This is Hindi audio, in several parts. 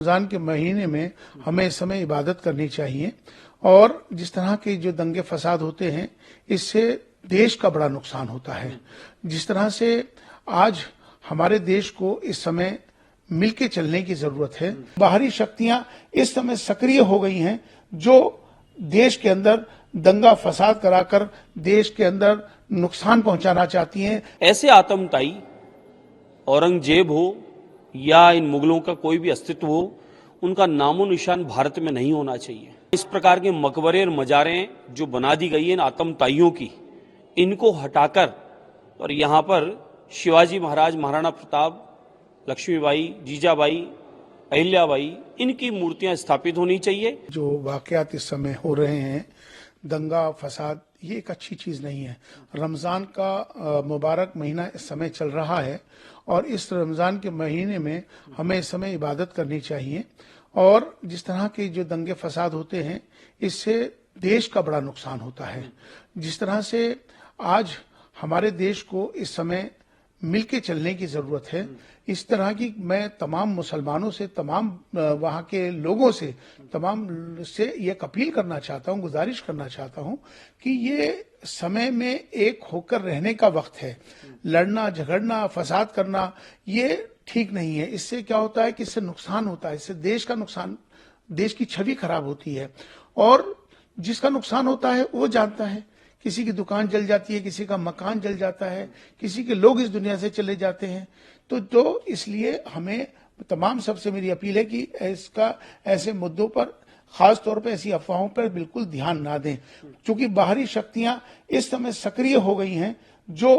रमजान के महीने में हमें इस समय इबादत करनी चाहिए और जिस तरह के जो दंगे फसाद होते हैं इससे देश का बड़ा नुकसान होता है। जिस तरह से आज हमारे देश को इस समय मिलके चलने की जरूरत है। बाहरी शक्तियां इस समय सक्रिय हो गई हैं जो देश के अंदर दंगा फसाद कराकर देश के अंदर नुकसान पहुंचाना चाहती हैं। ऐसे आतंकवादी औरंगजेब हो या इन मुगलों का कोई भी अस्तित्व हो, उनका नामो निशान भारत में नहीं होना चाहिए। इस प्रकार के मकबरे और मजारें जो बना दी गई हैं इन आतंकवादियों की, इनको हटाकर और यहाँ पर शिवाजी महाराज, महाराणा प्रताप, लक्ष्मीबाई, जीजाबाई, अहिल्याबाई, इनकी मूर्तियां स्थापित होनी चाहिए। जो वाकयात इस समय हो रहे हैं, दंगा फसाद, ये एक अच्छी चीज नहीं है। रमजान का मुबारक महीना इस समय चल रहा है और इस रमजान के महीने में हमें इस समय इबादत करनी चाहिए और जिस तरह के जो दंगे फसाद होते हैं इससे देश का बड़ा नुकसान होता है। जिस तरह से आज हमारे देश को इस समय मिलके चलने की जरूरत है। इस तरह की मैं तमाम मुसलमानों से, तमाम वहाँ के लोगों से, तमाम से ये अपील करना चाहता हूँ, गुजारिश करना चाहता हूँ कि ये समय में एक होकर रहने का वक्त है। लड़ना, झगड़ना, फसाद करना ये ठीक नहीं है। इससे क्या होता है कि इससे नुकसान होता है, इससे देश का नुकसान, देश की छवि खराब होती है और जिसका नुकसान होता है वो जानता है। किसी की दुकान जल जाती है, किसी का मकान जल जाता है, किसी के लोग इस दुनिया से चले जाते हैं। तो इसलिए हमें तमाम सबसे मेरी अपील है कि इसका ऐसे मुद्दों पर, खास तौर पे ऐसी अफवाहों पर बिल्कुल ध्यान ना दें, क्योंकि बाहरी शक्तियां इस समय सक्रिय हो गई हैं जो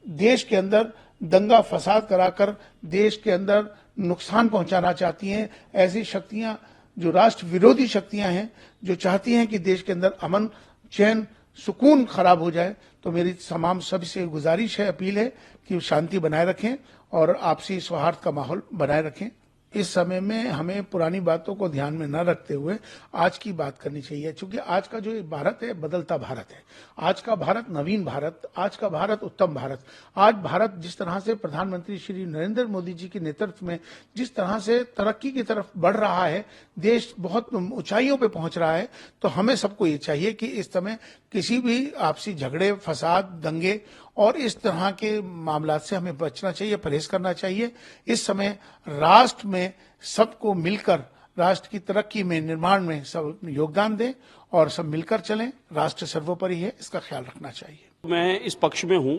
देश के अंदर दंगा फसाद कराकर देश के अंदर नुकसान पहुंचाना चाहती हैं। ऐसी शक्तियां जो राष्ट्र विरोधी शक्तियां हैं, जो चाहती हैं कि देश के अंदर अमन, चैन, सुकून खराब हो जाए। तो मेरी तमाम सबसे गुजारिश है, अपील है कि शांति बनाए रखें और आपसी सौहार्द का माहौल बनाए रखें। इस समय में हमें पुरानी बातों को ध्यान में न रखते हुए आज की बात करनी चाहिए, क्योंकि आज का जो भारत है बदलता भारत है। आज का भारत नवीन भारत, आज का भारत उत्तम भारत। आज भारत जिस तरह से प्रधानमंत्री श्री नरेंद्र मोदी जी के नेतृत्व में जिस तरह से तरक्की की तरफ बढ़ रहा है, देश बहुत ऊंचाइयों पे पहुंच रहा है, तो हमें सबको ये चाहिए कि इस समय किसी भी आपसी झगड़े, फसाद, दंगे और इस तरह के मामला से हमें बचना चाहिए, परहेज करना चाहिए। इस समय राष्ट्र में सबको मिलकर राष्ट्र की तरक्की में, निर्माण में सब योगदान दें और सब मिलकर चलें। राष्ट्र सर्वोपरि है, इसका ख्याल रखना चाहिए। मैं इस पक्ष में हूं।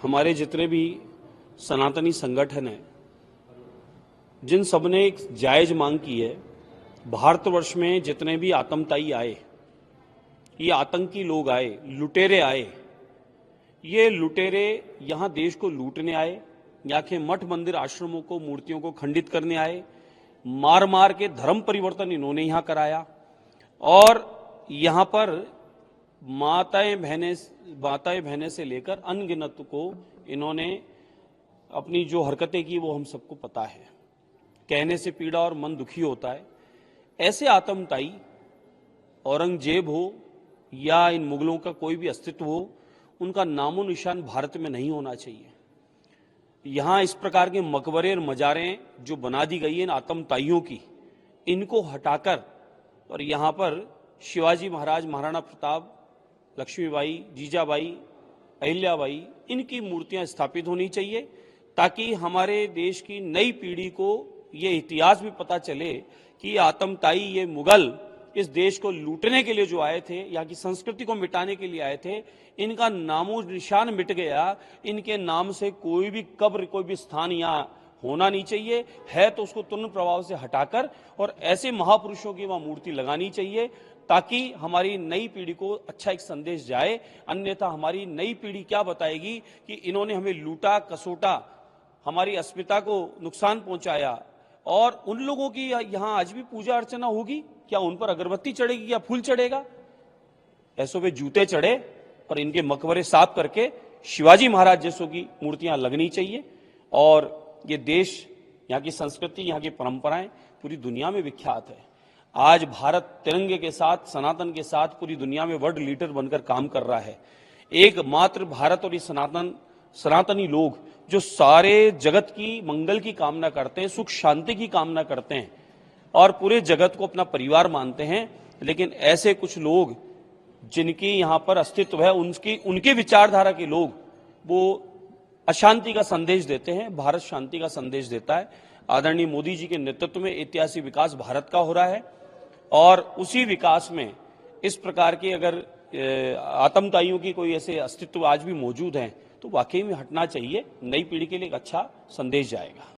हमारे जितने भी सनातनी संगठन हैं, जिन सब ने एक जायज मांग की है, भारतवर्ष में जितने भी आतंकवादी आए, ये आतंकी लोग आए, लुटेरे आए, ये लुटेरे यहां देश को लूटने आए, यहाँ के मठ मंदिर आश्रमों को, मूर्तियों को खंडित करने आए, मार मार के धर्म परिवर्तन इन्होंने यहां कराया और यहां पर माताएं बहनें से लेकर अनगिनत को इन्होंने अपनी जो हरकतें की वो हम सबको पता है। कहने से पीड़ा और मन दुखी होता है। ऐसे आतंकवादी औरंगजेब हो या इन मुगलों का कोई भी अस्तित्व हो, उनका नामो निशान भारत में नहीं होना चाहिए। यहां इस प्रकार के मकबरे और मजारें जो बना दी गई हैं इन आतंकवादियों की, इनको हटाकर और यहाँ पर शिवाजी महाराज, महाराणा प्रताप, लक्ष्मीबाई, जीजाबाई, अहिल्याबाई, इनकी मूर्तियां स्थापित होनी चाहिए ताकि हमारे देश की नई पीढ़ी को ये इतिहास भी पता चले कि आतंकवादी, ये मुगल इस देश को लूटने के लिए जो आए थे, यहाँ की संस्कृति को मिटाने के लिए आए थे, इनका नामो निशान मिट गया। इनके नाम से कोई भी कब्र, कोई भी स्थान यहाँ होना नहीं चाहिए। है तो उसको तुरंत प्रभाव से हटाकर और ऐसे महापुरुषों की वहां मूर्ति लगानी चाहिए ताकि हमारी नई पीढ़ी को अच्छा एक संदेश जाए। अन्यथा हमारी नई पीढ़ी क्या बताएगी कि इन्होंने हमें लूटा, कसोटा, हमारी अस्मिता को नुकसान पहुंचाया। और उन लोगों की यहाँ आज भी पूजा अर्चना होगी क्या? उन पर अगरबत्ती चढ़ेगी, क्या फूल चढ़ेगा? ऐसों पे जूते चढ़े और इनके मकबरे साफ करके शिवाजी महाराज जैसों की मूर्तियां लगनी चाहिए। और ये देश, यहाँ की संस्कृति, यहाँ की परंपराएं पूरी दुनिया में विख्यात है। आज भारत तिरंगे के साथ, सनातन के साथ पूरी दुनिया में वर्ल्ड लीडर बनकर काम कर रहा है। एकमात्र भारत और ये सनातनी लोग जो सारे जगत की मंगल की कामना करते हैं, सुख शांति की कामना करते हैं, और पूरे जगत को अपना परिवार मानते हैं। लेकिन ऐसे कुछ लोग जिनकी यहाँ पर अस्तित्व है, उनके विचारधारा के लोग वो अशांति का संदेश देते हैं। भारत शांति का संदेश देता है। आदरणीय मोदी जी के नेतृत्व में ऐतिहासिक विकास भारत का हो रहा है और उसी विकास में इस प्रकार के अगर आतंकवादियों की कोई ऐसे अस्तित्व आज भी मौजूद हैं तो वाकई में हटना चाहिए। नई पीढ़ी के लिए एक अच्छा संदेश जाएगा।